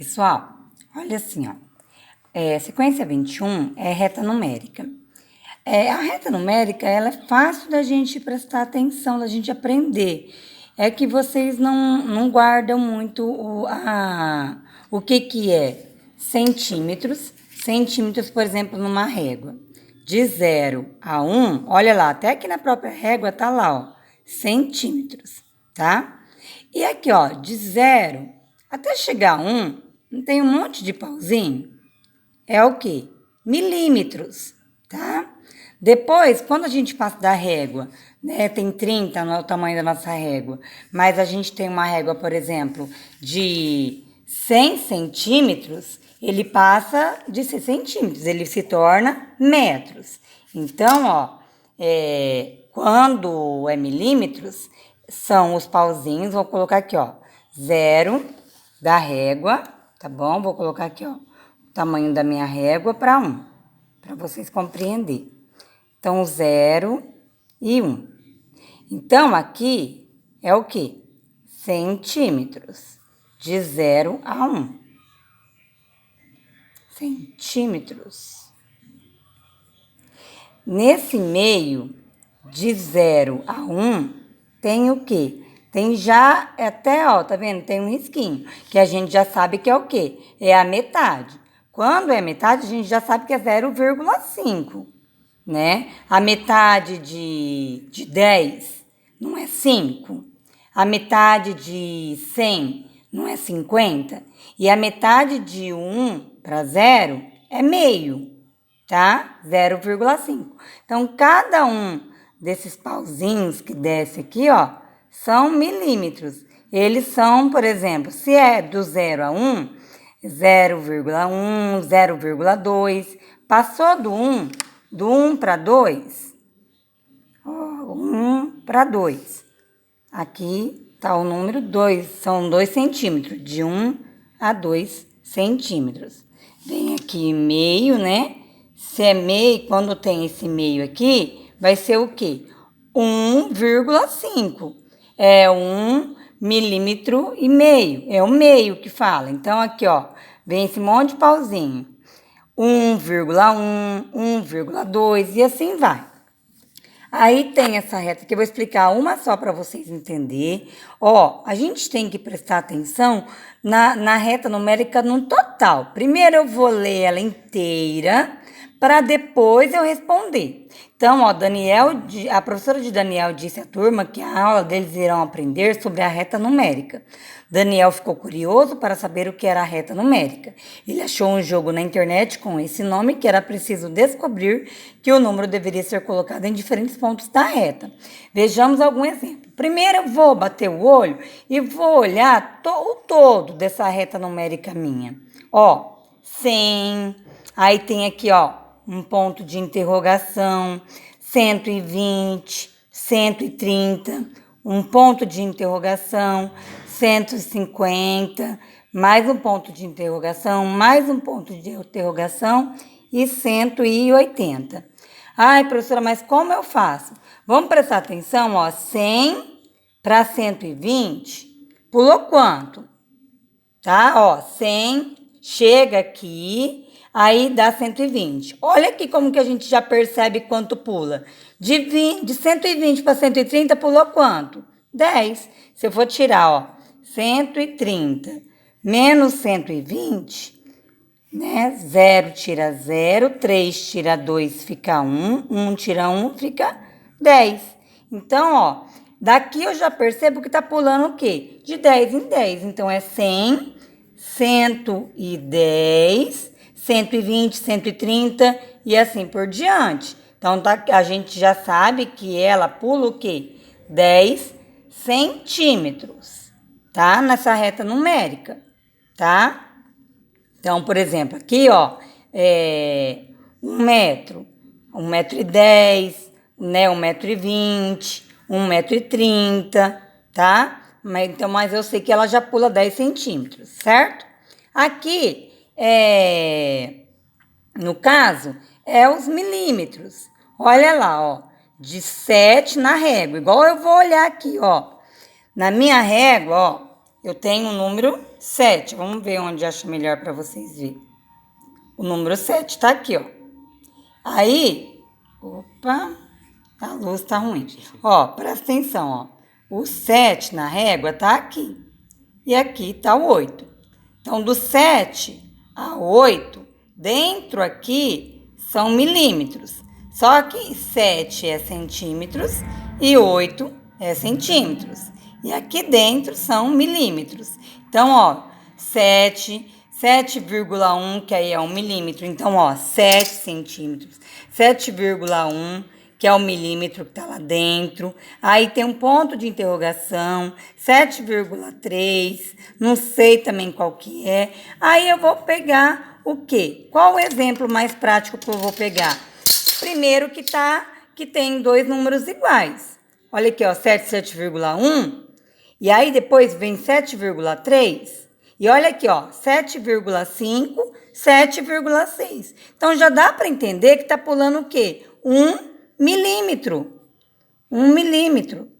Pessoal, olha assim, ó. Sequência 21 é reta numérica. A reta numérica, ela é fácil da gente prestar atenção, da gente aprender. É que vocês não guardam muito o que é centímetros. Centímetros, por exemplo, numa régua. De 0 a 1, olha lá, até aqui na própria régua tá lá, ó, centímetros, tá? E aqui, ó, de 0 até chegar a 1, não tem um monte de pauzinho? É o quê? Milímetros, tá? Depois, quando a gente passa da régua, né, tem 30, não é o tamanho da nossa régua, mas a gente tem uma régua, por exemplo, de 100 centímetros, ele passa de 100 centímetros, ele se torna metros. Então, ó, quando é milímetros, são os pauzinhos, vou colocar aqui, ó, 0 da régua, tá bom? Vou colocar aqui, ó, o tamanho da minha régua para 1, para vocês compreenderem. Então, 0 e 1. Então, aqui é o quê? Centímetros. De 0 a 1. Centímetros. Nesse meio, de 0 a 1, tem o quê? Tem já até, ó, tá vendo? Tem um risquinho, que a gente já sabe que é o quê? É a metade. Quando é metade, a gente já sabe que é 0,5, né? A metade de 10 não é 5. A metade de 100 não é 50. E a metade de 1 para 0 é meio, tá? 0,5. Então, cada um desses pauzinhos que desce aqui, ó, são milímetros. Eles são, por exemplo, se é do 0 a 1, 0,1, 0,2. Passou do 1 para 2, ó, 1 para 2. Aqui tá o número 2, são 2 centímetros, de 1 a 2 centímetros. Vem aqui meio, né? Se é meio, quando tem esse meio aqui, vai ser o quê? 1,5. É 1 milímetro e meio. É o meio que fala. Então, aqui, ó, vem esse monte de pauzinho. 1,1, 1,2 e assim vai. Aí tem essa reta que eu vou explicar uma só para vocês entenderem. Ó, a gente tem que prestar atenção na reta numérica no total. Primeiro eu vou ler ela inteira para depois eu responder. Então, ó, a professora de Daniel disse à turma que a aula deles irão aprender sobre a reta numérica. Daniel ficou curioso para saber o que era a reta numérica. Ele achou um jogo na internet com esse nome que era preciso descobrir que o número deveria ser colocado em diferentes pontos da reta. Vejamos algum exemplo. Primeiro eu vou bater o olho e vou olhar o todo dessa reta numérica minha. Ó, 100, aí tem aqui, ó, um ponto de interrogação, 120, 130, um ponto de interrogação, 150, mais um ponto de interrogação, mais um ponto de interrogação e 180. Ai, professora, mas como eu faço? Vamos prestar atenção, ó, 100 para 120, pulou quanto? Tá, ó, 100, chega aqui, aí dá 120. Olha aqui como que a gente já percebe quanto pula. De 120 para 130 pulou quanto? 10. Se eu for tirar, ó, 130 menos 120, né? 0 tira 0, 3 tira 2 fica 1, 1 tira 1 fica 10. Então, ó, daqui eu já percebo que tá pulando o quê? De 10 em 10. Então, é 100, 110, 120, 130 e assim por diante. Então, a gente já sabe que ela pula o quê? 10 centímetros, tá? Nessa reta numérica, tá? Então, por exemplo, aqui, ó, 1 metro, 1,10 m, né, 1,20 m, 1,30 m, tá? Mas eu sei que ela já pula 10 centímetros, certo? Aqui, no caso, é os milímetros. Olha lá, ó, de 7 na régua, igual eu vou olhar aqui, ó. Na minha régua, ó, eu tenho o número 7. Vamos ver onde acha melhor para vocês verem. O número 7 tá aqui, ó. Aí, opa, a luz tá ruim. Ó, presta atenção, ó. O 7 na régua tá aqui. E aqui tá o 8. Então, do 7 ao 8, dentro aqui são milímetros. Só que 7 é centímetros e 8 é centímetros. E aqui dentro são milímetros. Então, ó, 7,1, que aí é 1 milímetro. Então, ó, 7 centímetros. 7,1, que é o milímetro que tá lá dentro. Aí tem um ponto de interrogação, 7,3, não sei também qual que é. Aí eu vou pegar o quê? Qual o exemplo mais prático que eu vou pegar? Primeiro que tem dois números iguais. Olha aqui, ó, 7,1. E aí depois vem 7,3. E olha aqui, ó, 7,5, 7,6. Então já dá para entender que tá pulando o quê? 1 milímetro. 1 milímetro,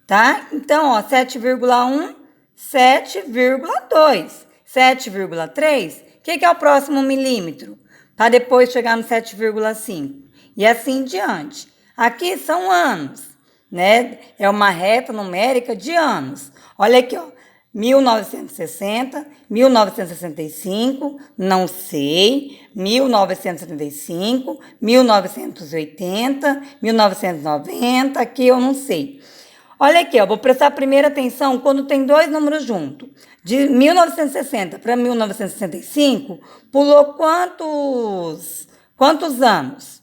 tá? Então, ó, 7,1, 7,2, 7,3. O que é o próximo milímetro? Para depois chegar no 7,5. E assim diante. Aqui são anos, né? É uma reta numérica de anos. Olha aqui, ó. 1960, 1965, não sei, 1975, 1980, 1990, aqui eu não sei. Olha aqui, ó, vou prestar primeira atenção quando tem dois números juntos. De 1960 para 1965, pulou quantos anos?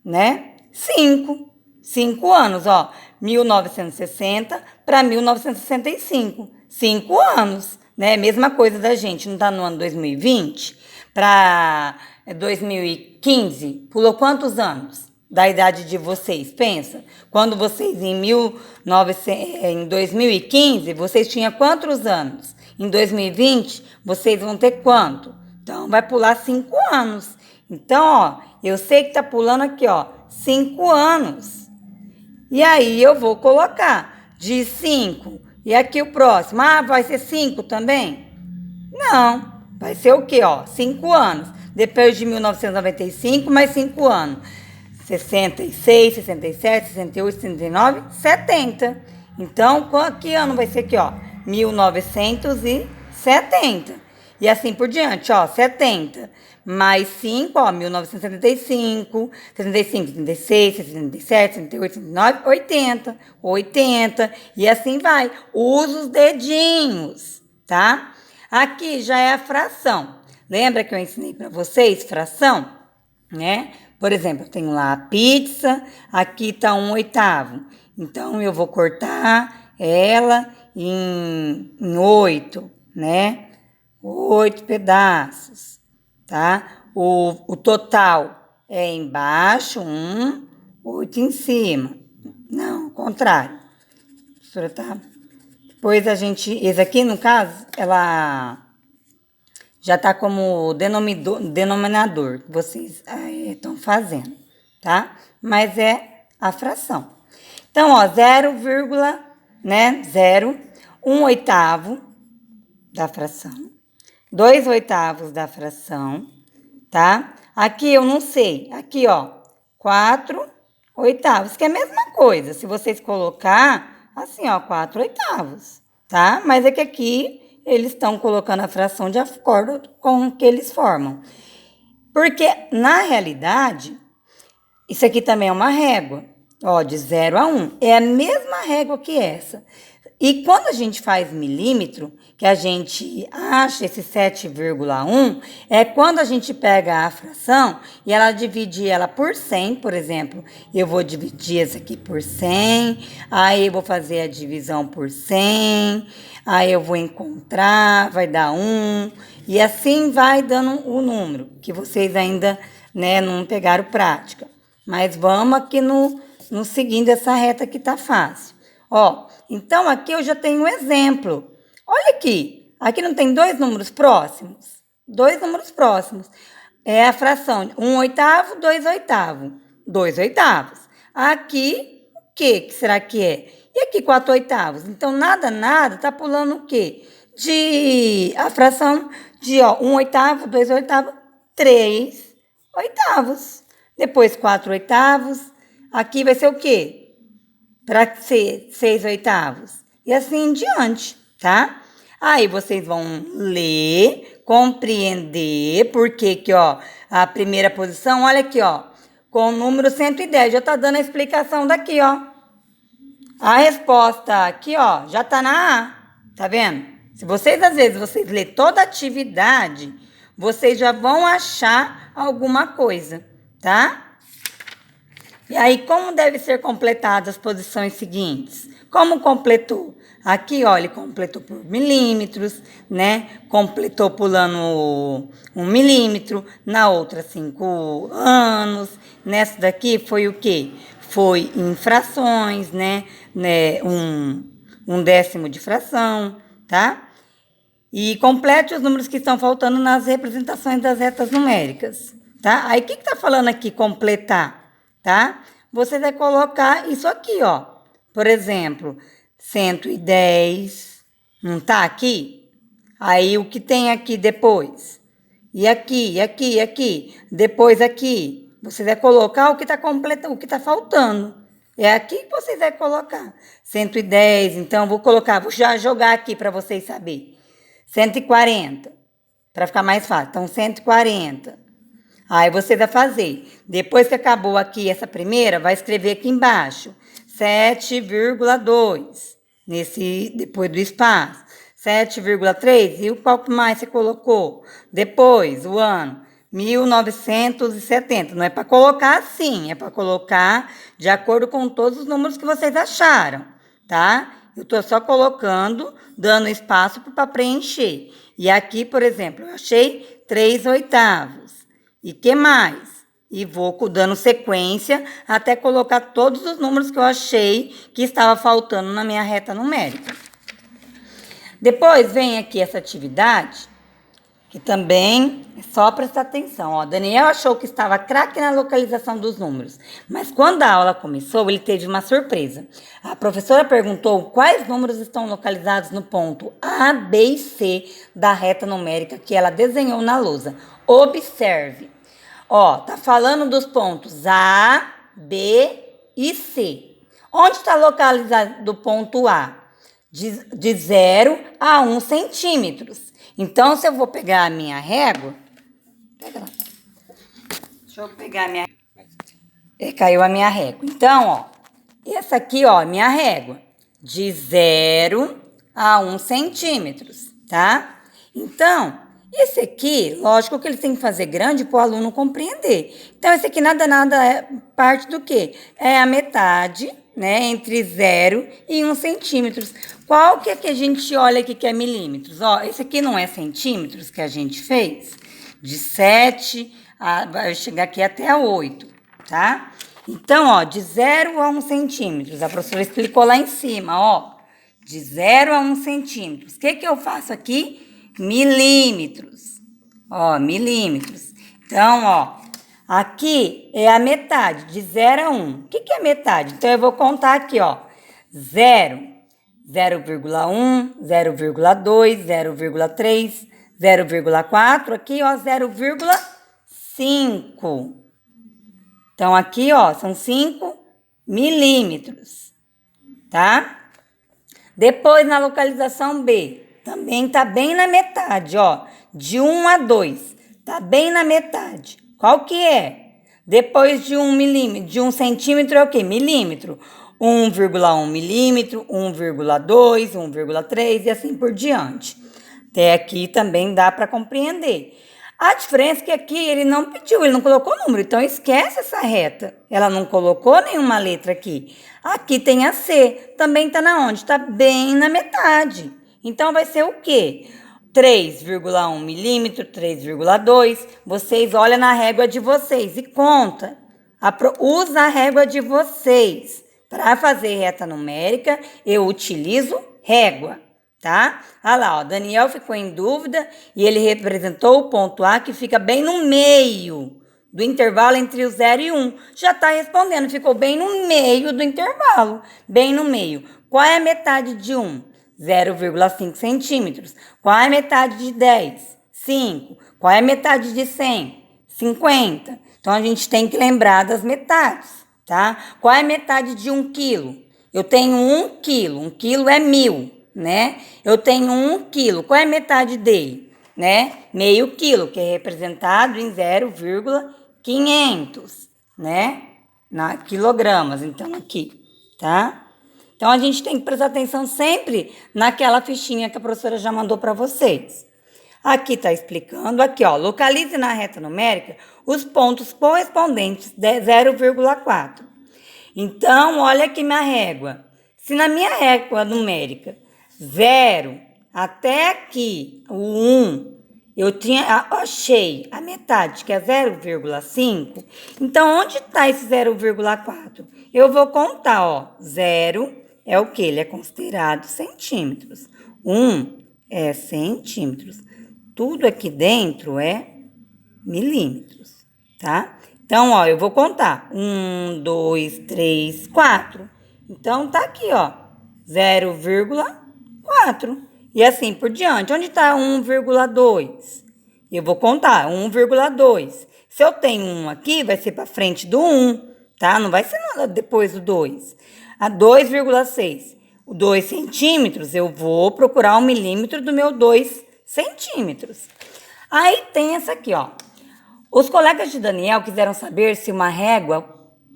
Né? 5. 5 anos, ó. 1960 para 1965. 5 anos, né? Mesma coisa da gente, não tá no ano 2020 para 2015, pulou quantos anos da idade de vocês? Pensa, quando vocês em 2015, vocês tinham quantos anos? Em 2020, vocês vão ter quanto? Então, vai pular 5 anos. Então, ó, eu sei que tá pulando aqui, ó, 5 anos. E aí, eu vou colocar de 5. E aqui o próximo. Ah, vai ser 5 também? Não. Vai ser o quê, ó? 5 anos. Depois de 1995, mais 5 anos. 66, 67, 68, 69, 70. Então, que ano vai ser aqui, ó? 1970. E assim por diante, ó, 70. Mais 5, ó, 1975, 75, 76, 77, 78, 79, 80. 80. E assim vai. Usa os dedinhos, tá? Aqui já é a fração. Lembra que eu ensinei para vocês fração? Né? Por exemplo, eu tenho lá a pizza, aqui tá 1/8. Então, eu vou cortar ela em 8, né? 8 pedaços, tá? O total é embaixo, 1, 8 em cima. Não, ao contrário. A professora tá... Depois esse aqui, no caso, ela já tá como denominador que vocês estão fazendo, tá? Mas é a fração. Então, ó, 0, né? 0, 1/8 da fração. 2/8 da fração, tá? Aqui eu não sei. Aqui, ó, 4/8, que é a mesma coisa. Se vocês colocar assim, ó, 4/8, tá? Mas é que aqui eles estão colocando a fração de acordo com o que eles formam. Porque, na realidade, isso aqui também é uma régua, ó, de 0 a 1. É a mesma régua que essa. E quando a gente faz milímetro, que a gente acha esse 7,1, é quando a gente pega a fração e ela divide ela por 100, por exemplo. Eu vou dividir essa aqui por 100, aí eu vou fazer a divisão por 100, aí eu vou encontrar, vai dar 1, e assim vai dando o número, que vocês ainda, né, não pegaram prática. Mas vamos aqui no seguindo essa reta que tá fácil. Ó, então aqui eu já tenho um exemplo. Olha aqui, aqui não tem dois números próximos? Dois números próximos. É a fração de 1/8, 2/8. 2/8. Aqui, o que será que é? E aqui 4/8. Então, nada, tá pulando o quê? a fração de, ó, 1/8, 2/8, 3/8. Depois 4/8. Aqui vai ser o quê? Para ser 6/8. E assim em diante, tá? Aí vocês vão ler, compreender, porque que, ó, a primeira posição, olha aqui, ó, com o número 110, já tá dando a explicação daqui, ó. A resposta aqui, ó, já tá na A, tá vendo? Se vocês, às vezes, vocês lerem toda a atividade, vocês já vão achar alguma coisa, tá? E aí, como devem ser completadas as posições seguintes? Como completou? Aqui, ó, ele completou por milímetros, né? Completou pulando 1 milímetro. Na outra, 5 anos. Nessa daqui foi o quê? Foi em frações, né? Um décimo de fração, tá? E complete os números que estão faltando nas representações das retas numéricas, tá? Aí, o que tá falando aqui? Completar, tá? Você vai colocar isso aqui, ó. Por exemplo, 110, não tá aqui? Aí, o que tem aqui depois? E aqui, e aqui, e aqui. Depois aqui, você vai colocar o que tá completo, o que tá faltando. É aqui que vocês vão colocar. 110, então, vou já jogar aqui para vocês saberem. 140, para ficar mais fácil. Então, 140. Aí você vai fazer. Depois que acabou aqui essa primeira, vai escrever aqui embaixo. 7,2. Depois do espaço. 7,3. E qual que mais você colocou? Depois, o ano. 1970. Não é para colocar assim, é para colocar de acordo com todos os números que vocês acharam, tá? Eu estou só colocando, dando espaço para preencher. E aqui, por exemplo, eu achei 3/8. E que mais? E vou dando sequência até colocar todos os números que eu achei que estava faltando na minha reta numérica. Depois vem aqui essa atividade, que também é só prestar atenção. Ó, Daniel achou que estava craque na localização dos números, mas quando a aula começou, ele teve uma surpresa. A professora perguntou quais números estão localizados no ponto A, B e C da reta numérica que ela desenhou na lousa. Observe. Ó, tá falando dos pontos A, B e C. Onde está localizado o ponto A? De 0 a 1 centímetros. Então, se eu vou pegar a minha régua... Pega lá. Deixa eu pegar a minha... Caiu a minha régua. Então, ó, essa aqui, ó, minha régua. De 0 a 1 centímetros, tá? Então, esse aqui, lógico que ele tem que fazer grande para o aluno compreender. Então, esse aqui nada é parte do quê? É a metade, né, entre 0 e 1 centímetros. Qual que é que a gente olha aqui que é milímetros? Ó, esse aqui não é centímetros que a gente fez? De 7, vai chegar aqui até 8, tá? Então, ó, de 0 a 1 centímetros. A professora explicou lá em cima, ó. De 0 a 1 centímetros. O que eu faço aqui? Milímetros. Ó, milímetros. Então, ó, aqui é a metade, de 0 a 1. O que é metade? Então, eu vou contar aqui, ó. 0, 0,1, 0,2, 0,3, 0,4. Aqui, ó, 0,5. Então, aqui, ó, são 5 milímetros, tá? Depois, na localização B, também tá bem na metade, ó. De 1 a 2, tá bem na metade. Qual que é? Depois de 1 milímetro, de 1 centímetro é o quê? Milímetro. 1,1 milímetro, 1,2, 1,3 e assim por diante. Até aqui também dá para compreender. A diferença é que aqui ele não pediu, ele não colocou número, então esquece essa reta. Ela não colocou nenhuma letra aqui. Aqui tem a C, também está na onde? Está bem na metade. Então vai ser o quê? 3,1 milímetro, 3,2. Vocês olham na régua de vocês e conta. Usa a régua de vocês. Para fazer reta numérica, eu utilizo régua. Tá? Olha lá, ó, Daniel ficou em dúvida e ele representou o ponto A que fica bem no meio do intervalo entre o 0 e 1. Já está respondendo, ficou bem no meio do intervalo, bem no meio. Qual é a metade de 1? 0,5 centímetros. Qual é a metade de 10? 5. Qual é a metade de 100? 50. Então, a gente tem que lembrar das metades, tá? Qual é a metade de 1 quilo? Eu tenho 1 quilo. 1 quilo é 1000, né? Eu tenho 1 quilo. Qual é a metade dele? Né? Meio quilo, que é representado em 0,500, né? Na quilogramas, então, aqui, tá? Então, a gente tem que prestar atenção sempre naquela fichinha que a professora já mandou para vocês. Aqui está explicando, aqui, ó, localize na reta numérica os pontos correspondentes de 0,4. Então, olha aqui minha régua. Se na minha régua numérica 0 até aqui, o 1, eu achei a metade, que é 0,5. Então, onde está esse 0,4? Eu vou contar, ó. 0 é o que? Ele é considerado centímetros. 1 é centímetros. Tudo aqui dentro é milímetros, tá? Então, ó, eu vou contar. 1, 2, 3, 4. Então, tá aqui, ó. 0,4. E assim por diante. Onde tá 1,2? Eu vou contar. 1,2. Se eu tenho 1 aqui, vai ser para frente do 1, tá? Não vai ser nada depois do 2. A 2,6. O 2 centímetros, eu vou procurar 1 milímetro do meu 2 centímetros. Aí tem essa aqui, ó. Os colegas de Daniel quiseram saber se uma régua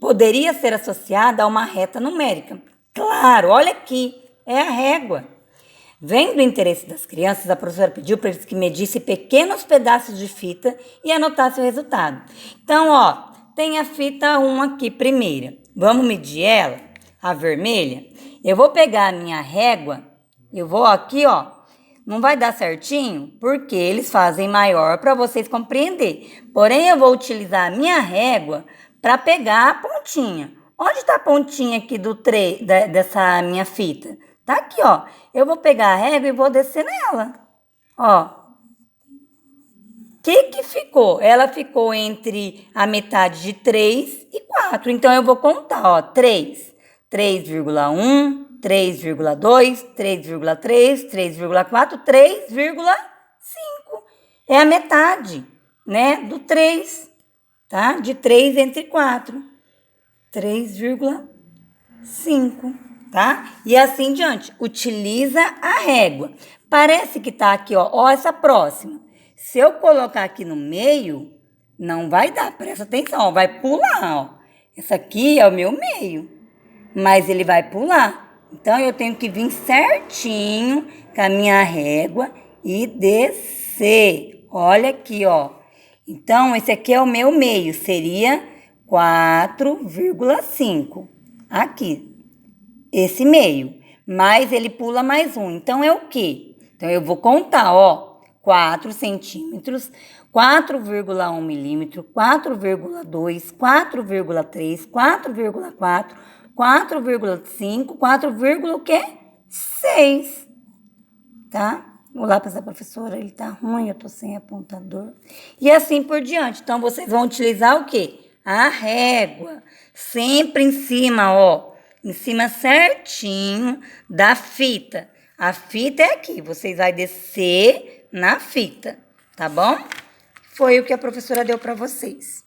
poderia ser associada a uma reta numérica. Claro, olha aqui, é a régua. Vendo o interesse das crianças, a professora pediu para eles que medissem pequenos pedaços de fita e anotassem o resultado. Então, ó, tem a fita 1 aqui, primeira. Vamos medir ela, a vermelha. Eu vou pegar a minha régua, eu vou aqui, ó. Não vai dar certinho, porque eles fazem maior para vocês compreender. Porém, eu vou utilizar a minha régua para pegar a pontinha. Onde está a pontinha aqui dessa minha fita? Tá aqui, ó. Eu vou pegar a régua e vou descer nela. Ó. O que ficou? Ela ficou entre a metade de 3 e 4. Então, eu vou contar, ó. 3, 3,1... 3,2, 3,3, 3,4, 3,5. É a metade, né, do 3, tá? De 3 entre 4. 3,5, tá? E assim diante. Utiliza a régua. Parece que tá aqui, ó. Ó, essa próxima. Se eu colocar aqui no meio, não vai dar. Presta atenção, ó. Vai pular, ó. Essa aqui é o meu meio. Mas ele vai pular. Então, eu tenho que vir certinho com a minha régua e descer. Olha aqui, ó. Então, esse aqui é o meu meio. Seria 4,5. Aqui. Esse meio. Mas ele pula mais um. Então, é o quê? Então, eu vou contar, ó. 4 centímetros, 4,1 milímetro, 4,2, 4,3, 4,4, 4,5, 4, o quê? 6, tá? O lápis da professora, ele tá ruim, eu tô sem apontador. E assim por diante. Então, vocês vão utilizar o quê? A régua. Sempre em cima, ó. Em cima certinho da fita. A fita é aqui. Vocês vão descer na fita, tá bom? Foi o que a professora deu para vocês.